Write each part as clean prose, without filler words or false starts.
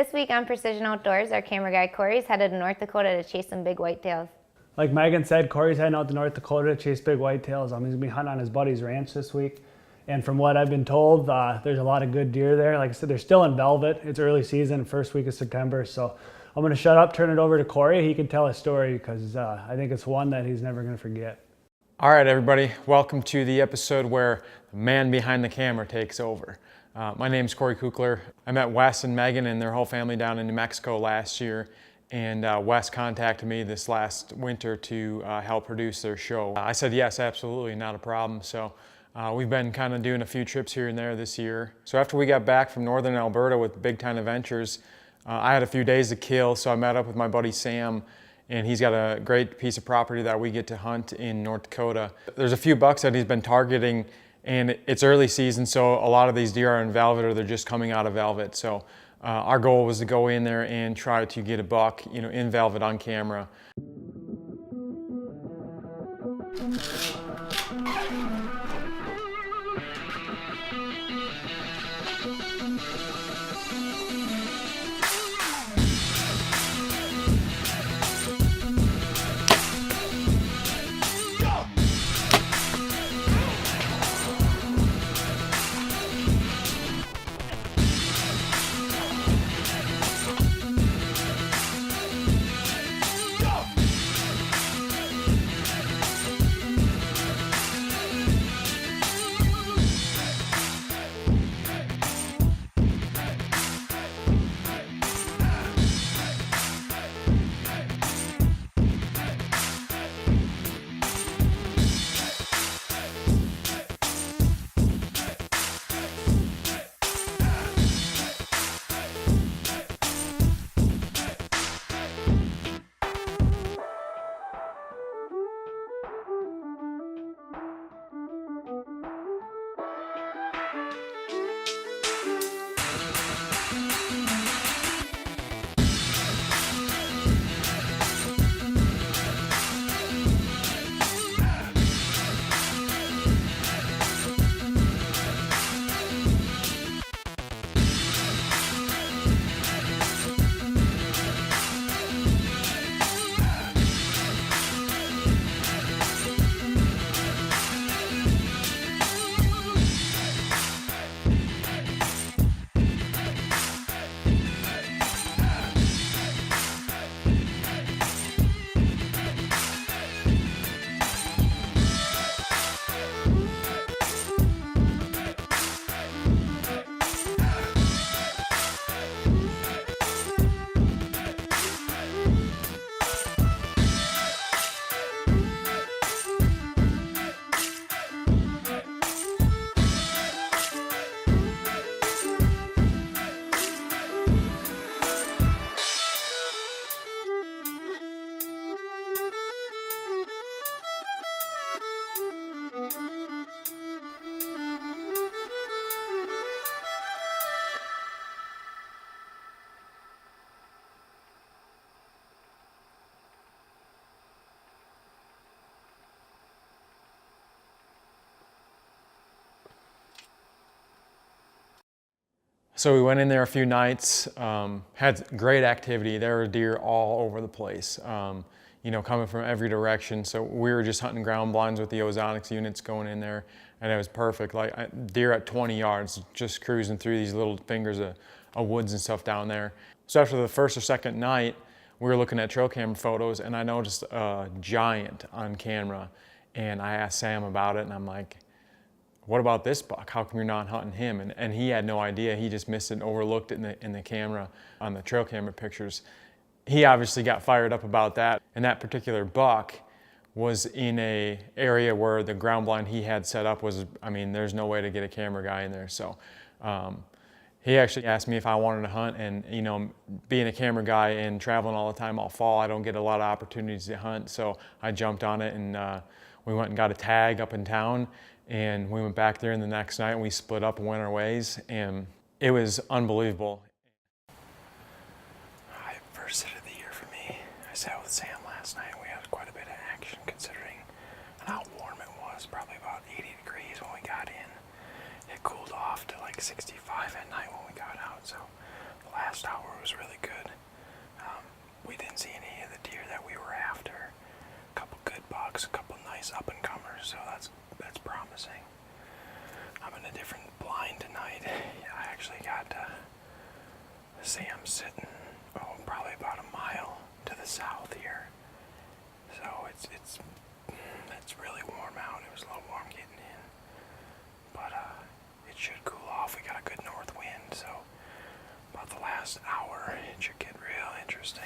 This week on Precision Outdoors, our camera guy Corey's headed to North Dakota to chase some big whitetails. Like Megan said, Corey's heading out to North Dakota to chase big whitetails. He's going to be hunting on his buddy's ranch this week. And from what I've been told, there's a lot of good deer there. Like I said, they're still in velvet. It's early season, first week of September. So I'm going to shut up, turn it over to Corey. He can tell a story because I think it's one that he's never going to forget. All right, everybody. Welcome to the episode where the man behind the camera takes over. My name's Corey Kuchler. I met Wes and Megan and their whole family down in New Mexico last year. And Wes contacted me this last winter to help produce their show. I said, yes, absolutely, not a problem. So we've been kind of doing a few trips here and there this year. So after we got back from northern Alberta with Big Time Adventures, I had a few days to kill, so I met up with my buddy Sam, and he's got a great piece of property that we get to hunt in North Dakota. There's a few bucks that he's been targeting, and it's early season, so a lot of these deer are in velvet or they're just coming out of velvet. So our goal was to go in there and try to get a buck, in velvet on camera. So we went in there a few nights, had great activity. There were deer all over the place, coming from every direction. So we were just hunting ground blinds with the ozonics units going in there, and it was perfect. Like deer at 20 yards, just cruising through these little fingers of woods and stuff down there. So after the first or second night, we were looking at trail camera photos, and I noticed a giant on camera. And I asked Sam about it, and I'm like, what about this buck? How come you're not hunting him? And he had no idea. He just missed it and overlooked it in the camera, on the trail camera pictures. He obviously got fired up about that. And that particular buck was in a area where the ground blind he had set up was, there's no way to get a camera guy in there. So he actually asked me if I wanted to hunt, and being a camera guy and traveling all the time all fall, I don't get a lot of opportunities to hunt. So I jumped on it, and we went and got a tag up in town. And we went back there, and the next night we split up and went our ways, and it was unbelievable. First hit of the year for me. I sat with Sam last night. We had quite a bit of action considering how warm it was, probably about 80 degrees when we got in. It cooled off to like 65 at night when we got out, so the last last hour was really good. We didn't see any of the deer that we were after. A couple good bucks, a couple nice up-and-comers, so that's promising. I'm in a different blind tonight. I actually got Sam sitting, probably about a mile to the south here. So it's really warm out. It was a little warm getting in, but it should cool off. We got a good north wind, so about the last hour it should get real interesting.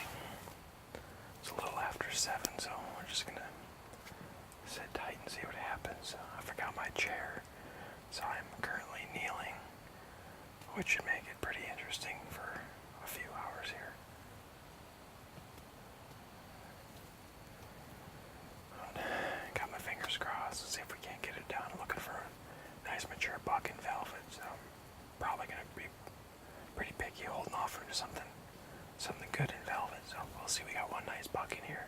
It's a little after 7, so we're just gonna sit tight and see what happens. I forgot my chair, so I'm currently kneeling, which should make it pretty interesting for a few hours here. Got my fingers crossed. Let's see if we can't get it done. I'm looking for a nice mature buck in velvet, so I'm probably gonna be pretty picky holding off for something good in velvet. So we'll see. We got one nice buck in here.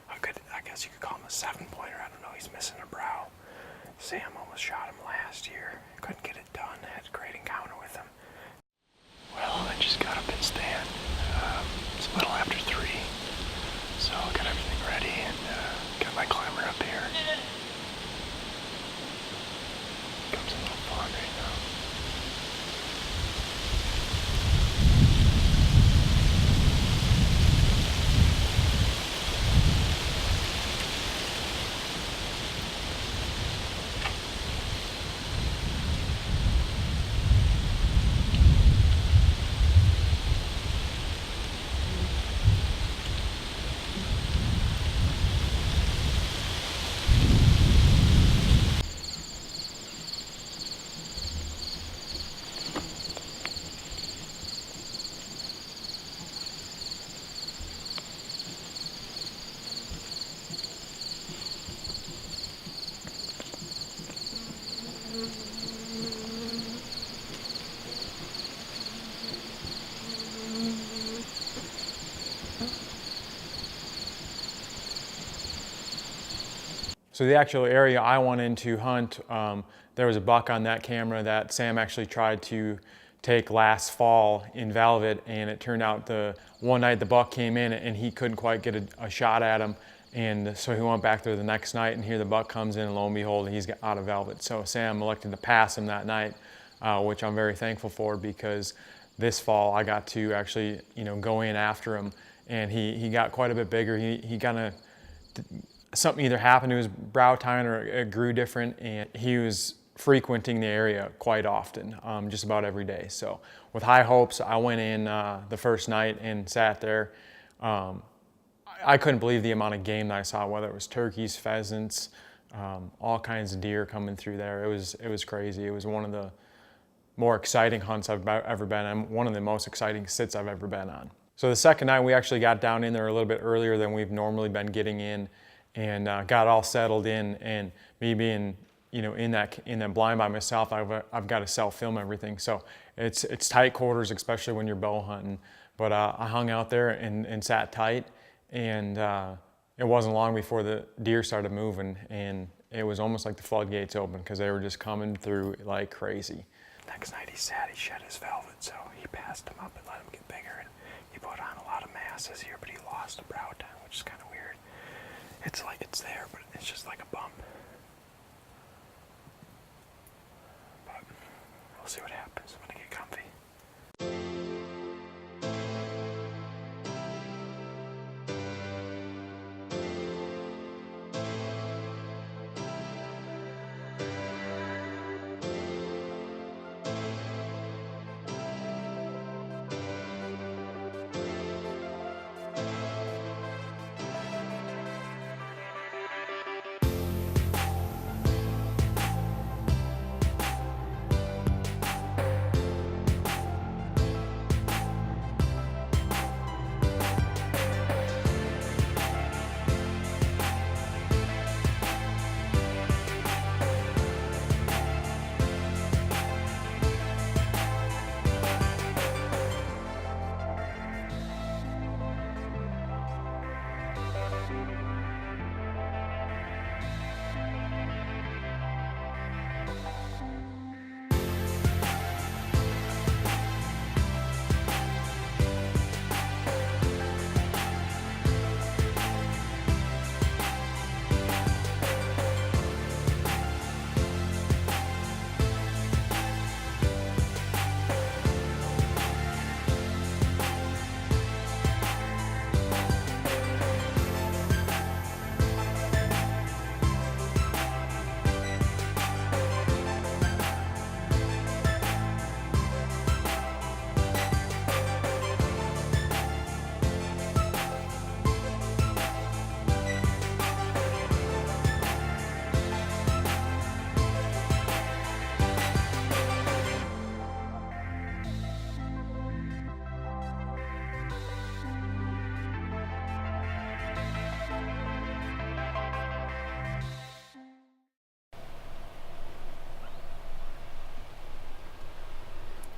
I guess you could call him a 7-pointer. I don't know. He's missing a brow. Sam almost shot him last year. Couldn't get it done. Had a great encounter with him. Well, I just got up and stand. It's a little after 3, so I got everything ready and got my climber up here. Comes a little fun right now. So the actual area I wanted to hunt, there was a buck on that camera that Sam actually tried to take last fall in velvet, and it turned out one night the buck came in and he couldn't quite get a shot at him, and so he went back there the next night, and here the buck comes in, and lo and behold, he's out of velvet. So Sam elected to pass him that night, which I'm very thankful for, because this fall I got to actually go in after him, and he got quite a bit bigger. He kind of something either happened to his brow tine or it grew different, and he was frequenting the area quite often, just about every day. So with high hopes, I went in the first night and sat there. I couldn't believe the amount of game that I saw, whether it was turkeys, pheasants, all kinds of deer coming through there. It was crazy. It was one of the more exciting hunts I've ever been on, one of the most exciting sits I've ever been on. So the second night, we actually got down in there a little bit earlier than we've normally been getting in, and got all settled in. And me being in that blind by myself, I've got to self-film everything. So it's tight quarters, especially when you're bow hunting. But I hung out there and sat tight, and it wasn't long before the deer started moving, and it was almost like the floodgates opened, because they were just coming through like crazy. Next night he shed his velvet, so he passed him up and let him get bigger, and he put on a lot of mass this year, but he lost a brow tine, which is kind of weird. It's like it's there, but it's just like a bump. But we'll see what happens. I'm gonna get comfy.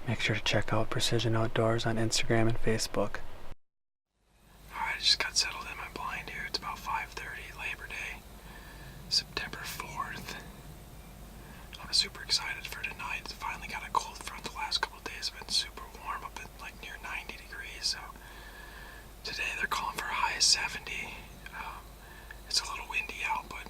Make sure to check out Precision Outdoors on Instagram and Facebook. Alright, I just got settled in my blind here. It's about 5:30, Labor Day, September 4th. I'm super excited for tonight. It's finally got a cold front. The last couple of days have been super warm, up at like near 90 degrees. So today they're calling for a high of 70. It's a little windy out, but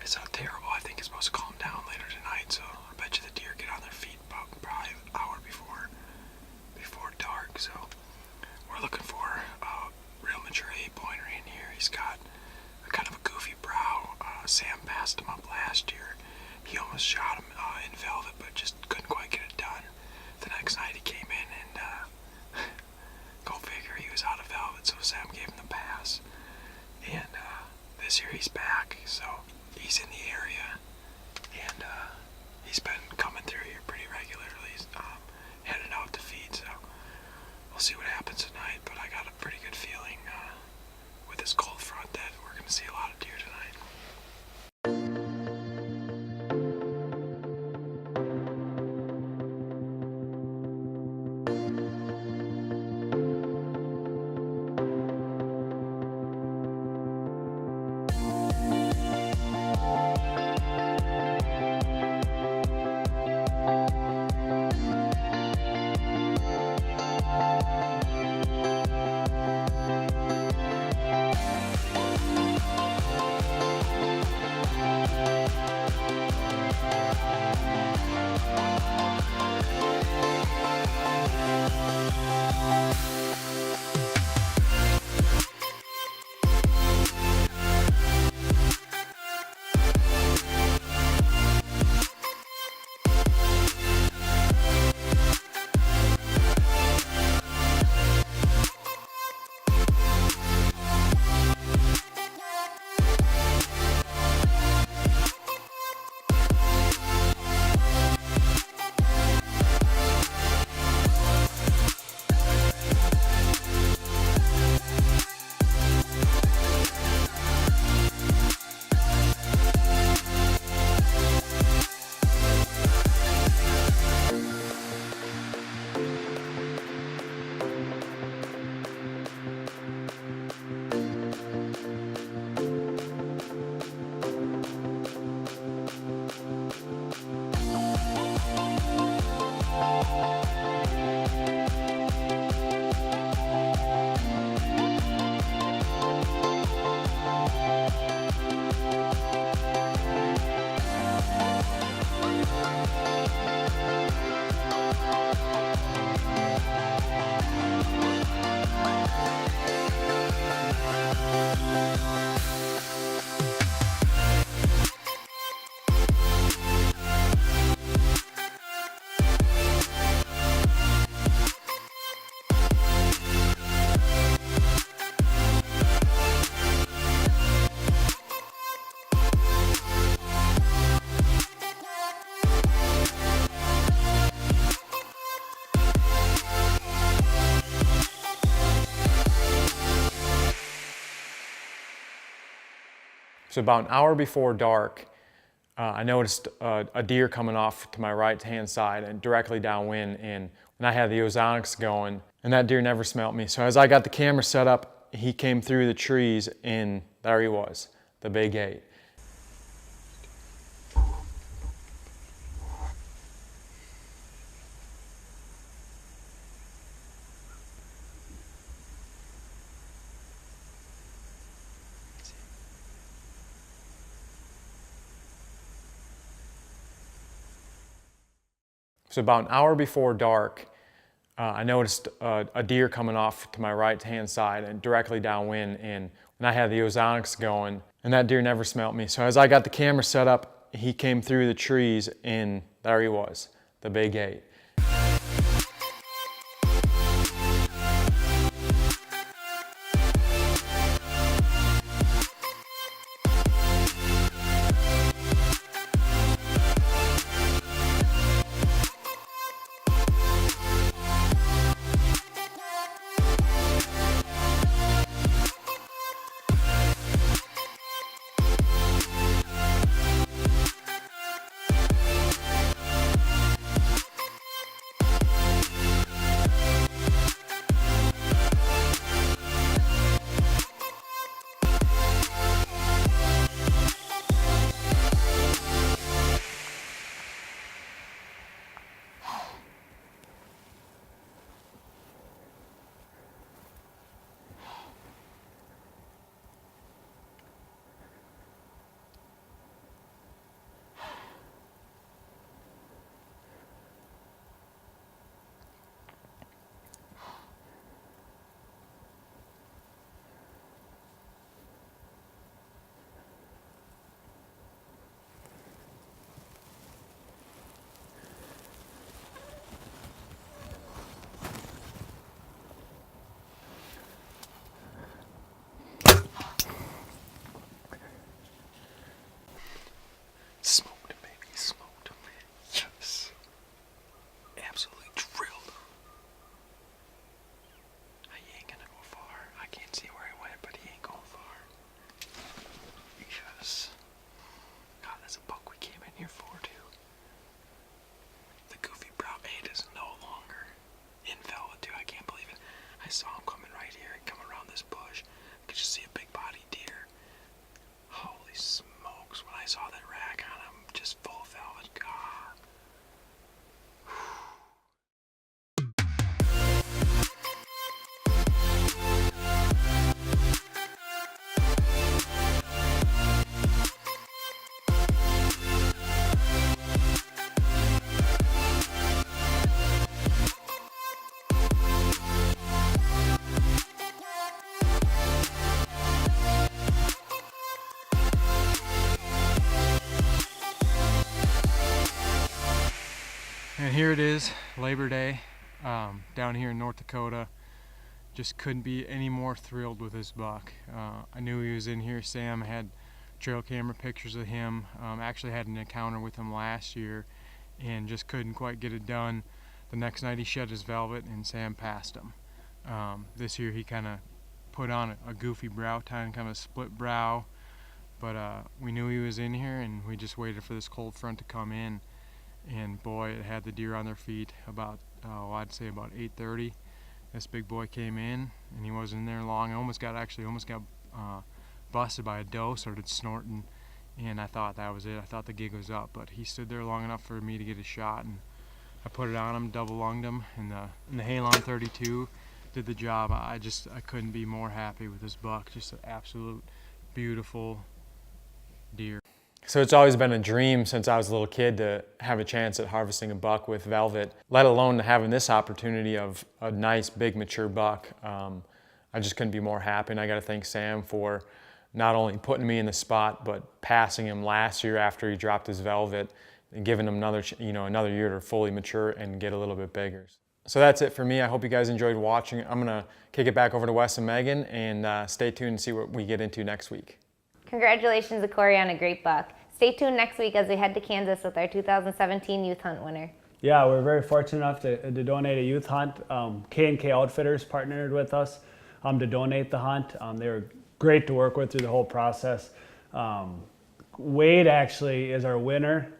it's not terrible. I think it's supposed to calm down later tonight, so I bet you the deer get on their feet about probably an hour before dark. So we're looking for a real mature 8-pointer in here. He's got a kind of a goofy brow. Sam passed him up last year. He almost shot him in velvet, but just couldn't quite get it done. The next night he came in and go figure, he was out of velvet, so Sam gave him the pass. And this year he's back, so he's in the area, and he's been coming through here pretty regularly. He's headed out to feed, so we'll see what happens tonight. But I got a pretty good feeling with this cold front that we're going to see a lot of deer tonight. So about an hour before dark, I noticed a deer coming off to my right-hand side and directly downwind, and I had the ozonics going, and that deer never smelt me. So as I got the camera set up, he came through the trees, and there he was, the big 8. So about an hour before dark, I noticed a deer coming off to my right-hand side and directly downwind, and I had the ozonics going, and that deer never smelt me. So as I got the camera set up, he came through the trees, and there he was, the big 8. And here it is, Labor Day, down here in North Dakota. Just couldn't be any more thrilled with this buck. I knew he was in here. Sam had trail camera pictures of him. Actually had an encounter with him last year and just couldn't quite get it done. The next night he shed his velvet and Sam passed him. This year he kind of put on a goofy brow tine, kind of a split brow, but we knew he was in here and we just waited for this cold front to come in. And boy, it had the deer on their feet about, I'd say about 8:30. This big boy came in and he wasn't in there long. I almost got busted by a doe, started snorting, and I thought that was it. I thought the gig was up, but he stood there long enough for me to get a shot, and I put it on him, double lunged him, and the Halon 32 did the job. I couldn't be more happy with this buck. Just an absolute beautiful deer. So it's always been a dream since I was a little kid to have a chance at harvesting a buck with velvet, let alone having this opportunity of a nice, big, mature buck. I just couldn't be more happy, and I got to thank Sam for not only putting me in the spot, but passing him last year after he dropped his velvet and giving him another year to fully mature and get a little bit bigger. So that's it for me. I hope you guys enjoyed watching. I'm gonna kick it back over to Wes and Megan, and stay tuned and see what we get into next week. Congratulations to Corey on a great buck. Stay tuned next week as we head to Kansas with our 2017 Youth Hunt winner. Yeah, we're very fortunate enough to donate a youth hunt. K&K Outfitters partnered with us to donate the hunt. They were great to work with through the whole process. Wade actually is our winner.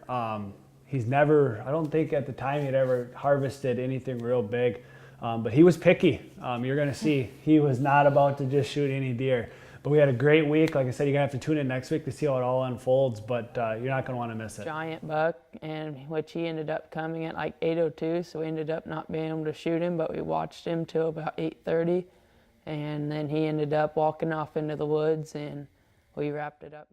He's never, I don't think at the time he'd ever harvested anything real big, but he was picky. You're gonna see, he was not about to just shoot any deer. But we had a great week. Like I said, you're gonna have to tune in next week to see how it all unfolds, but you're not gonna wanna miss it. Giant buck, and which he ended up coming at like 8:02, so we ended up not being able to shoot him, but we watched him till about 8:30, and then he ended up walking off into the woods, and we wrapped it up.